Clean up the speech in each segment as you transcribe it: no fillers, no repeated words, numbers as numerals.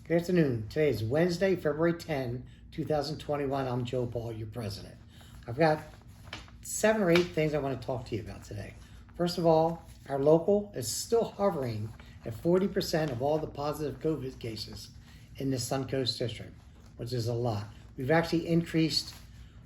Good afternoon. Today is Wednesday, February 10, 2021. I'm Joe Paul, your president. I've got 7 or 8 things I want to talk to you about today. First of all, our local is still hovering at 40% of all the positive COVID cases in the Suncoast District, which is a lot. We've actually increased,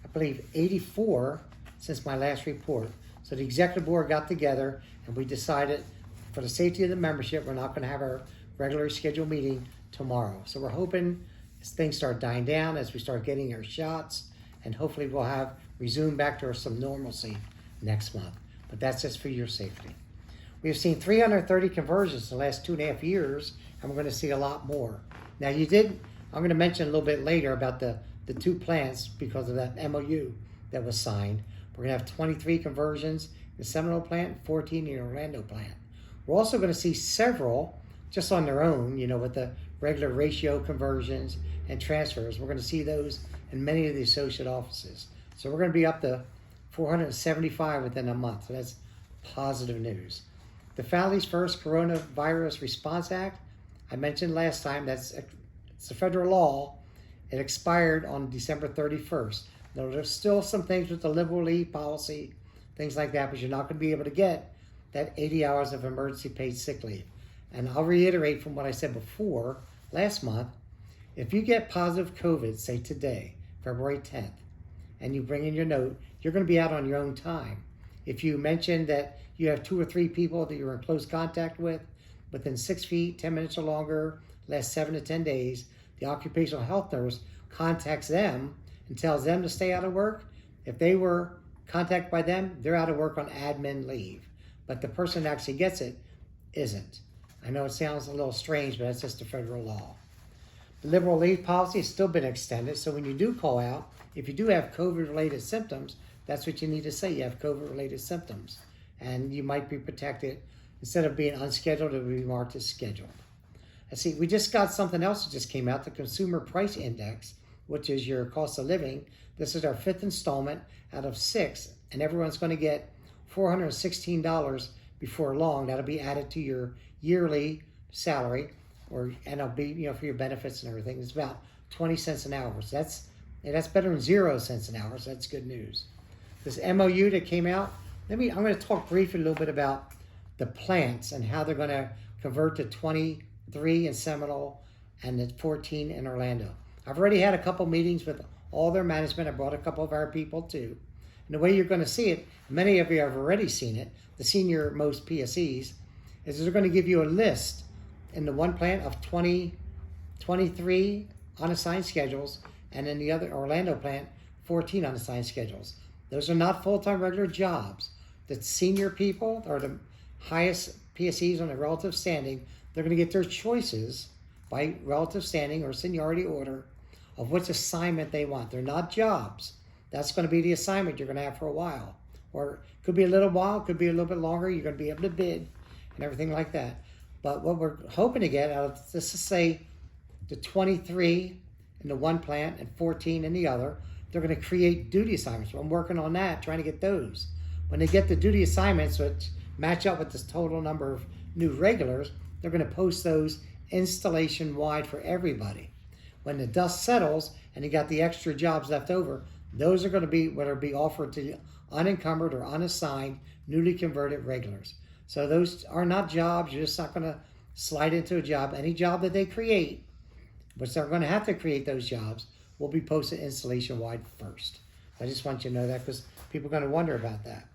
I believe, 84 since my last report. So the executive board got together and we decided, for the safety of the membership, we're not going to have our regularly scheduled meeting tomorrow. So we're hoping as things start dying down, as we start getting our shots, and hopefully we'll have resumed back to some normalcy next month. But that's just for your safety. We have seen 330 conversions in the last 2.5 years, and we're going to see a lot more. Now I'm going to mention a little bit later about the 2 plants because of that MOU that was signed. We're going to have 23 conversions in the Seminole plant, 14 in the Orlando plant. We're also going to see several just on their own, with the regular ratio conversions and transfers. We're going to see those in many of the associate offices. So we're going to be up to 475 within a month. So that's positive news. The Families First Coronavirus Response Act, I mentioned last time, it's a federal law. It expired on December 31st. Now, there's still some things with the liberal leave policy, things like that, but you're not going to be able to get that 80 hours of emergency paid sick leave. And I'll reiterate from what I said before, last month, if you get positive COVID, say today, February 10th, and you bring in your note, you're going to be out on your own time. If you mention that you have 2 or 3 people that you're in close contact with, within 6 feet, 10 minutes or longer, last 7 to 10 days, the occupational health nurse contacts them and tells them to stay out of work. If they were contacted by them, they're out of work on admin leave. But the person that actually gets it isn't. I know it sounds a little strange, but that's just the federal law. The liberal leave policy has still been extended, so when you do call out, if you do have COVID-related symptoms, that's what you need to say. You have COVID-related symptoms, and you might be protected. Instead of being unscheduled, it will be marked as scheduled. And see, we just got something else that just came out, the Consumer Price Index, which is your cost of living. This is our 5th installment out of 6, and everyone's going to get $416 before long. That'll be added to your yearly salary, and it'll be for your benefits and everything. It's about 20 cents an hour. So that's better than 0 cents an hour. So that's good news. This MOU that came out. I'm going to talk briefly a little bit about the plants and how they're going to convert to 23 in Seminole and the 14 in Orlando. I've already had a couple meetings with all their management. I brought a couple of our people too. And the way you're going to see it, many of you have already seen it, the senior most PSEs, is they're going to give you a list in the one plant of 23 unassigned schedules, and in the other Orlando plant, 14 unassigned schedules. Those are not full-time regular jobs. The senior people are the highest PSEs on the relative standing. They're going to get their choices by relative standing or seniority order of which assignment they want. They're not jobs. That's going to be the assignment you're going to have for a while. Or it could be a little while, it could be a little bit longer. You're going to be able to bid and everything like that. But what we're hoping to get out of this is, say, the 23 in the one plant and 14 in the other, they're going to create duty assignments. I'm working on that, trying to get those. When they get the duty assignments, which match up with this total number of new regulars, they're going to post those installation-wide for everybody. When the dust settles and you got the extra jobs left over, those are going to be what are be offered to unencumbered or unassigned, newly converted regulars. So those are not jobs. You're just not going to slide into a job. Any job that they create, which they're going to have to create those jobs, will be posted installation-wide first. I just want you to know that because people are going to wonder about that.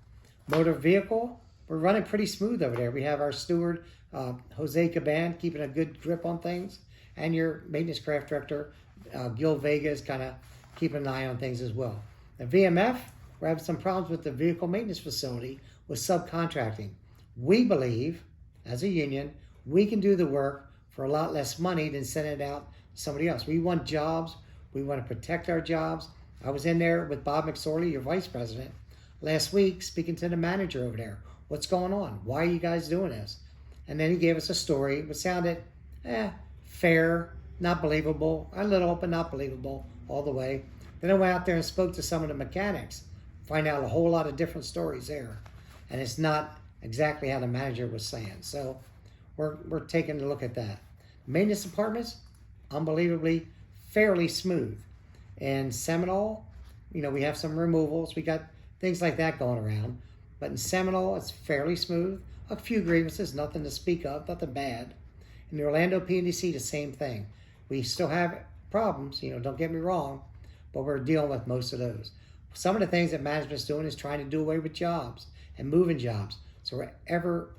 Motor vehicle, we're running pretty smooth over there. We have our steward, Jose Caban, keeping a good grip on things, and your maintenance craft director, Gil Vega, is kind of keeping an eye on things as well. The VMF, we're having some problems with the vehicle maintenance facility with subcontracting. We believe, as a union, we can do the work for a lot less money than sending it out to somebody else. We want jobs. We want to protect our jobs. I was in there with Bob McSorley, your vice president, last week speaking to the manager over there. What's going on? Why are you guys doing this? And then he gave us a story which sounded fair, not believable, a little, but not believable all the way. Then I went out there and spoke to some of the mechanics, find out a whole lot of different stories there. And it's not exactly how the manager was saying. So we're taking a look at that. Maintenance departments, unbelievably fairly smooth. In Seminole, we have some removals. We got things like that going around. But in Seminole, it's fairly smooth. A few grievances, nothing to speak of, nothing bad. In the Orlando PNDC, the same thing. We still have problems, don't get me wrong, but we're dealing with most of those. Some of the things that management's doing is trying to do away with jobs and moving jobs. So we're ever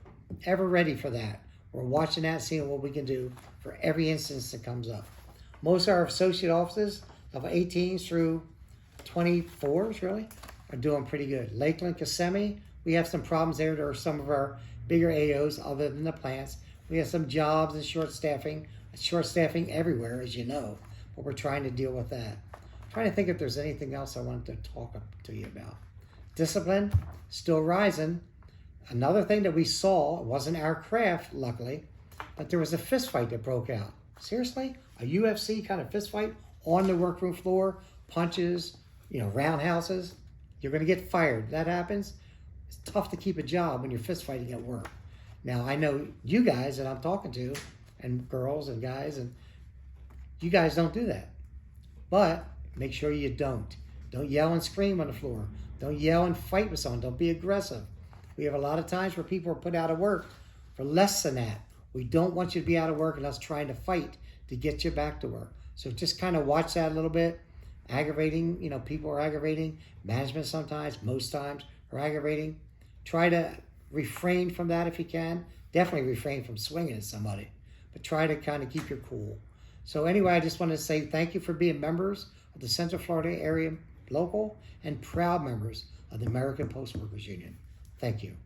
ready for that. We're watching that, seeing what we can do for every instance that comes up. Most of our associate offices of 18s through 24s really are doing pretty good. Lakeland, Kissimmee, we have some problems there. There are some of our bigger AOs other than the plants. We have some jobs and short staffing everywhere, as you know, but we're trying to deal with that. I'm trying to think if there's anything else I wanted to talk to you about. Discipline, still rising. Another thing that we saw, it wasn't our craft, luckily, but there was a fist fight that broke out. Seriously? A UFC kind of fist fight on the workroom floor, punches, roundhouses. You're going to get fired. That happens. It's tough to keep a job when you're fist fighting at work. Now, I know you guys that I'm talking to, and girls and guys, and you guys don't do that. But make sure you don't. Don't yell and scream on the floor. Don't yell and fight with someone. Don't be aggressive. We have a lot of times where people are put out of work for less than that. We don't want you to be out of work and us trying to fight to get you back to work. So just kind of watch that a little bit. Aggravating, people are aggravating. Management sometimes, most times, are aggravating. Try to refrain from that if you can. Definitely refrain from swinging at somebody. But try to kind of keep your cool. So anyway, I just wanted to say thank you for being members of the Central Florida Area Local and proud members of the American Post Workers Union. Thank you.